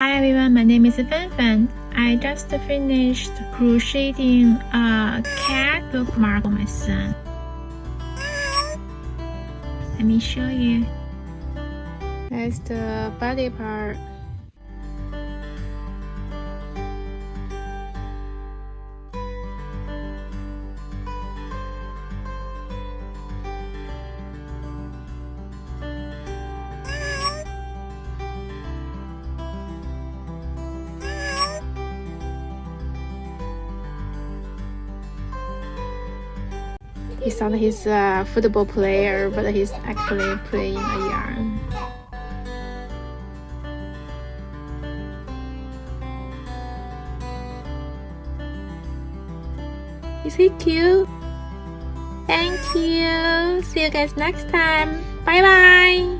Hi everyone, my name is fanfans. I just finished crocheting a cat bookmark for my son. Let me show you. That's the body part. He thought he's a football player, but he's actually playing a yarn. Is he cute? Thank you. See you guys next time. Bye bye.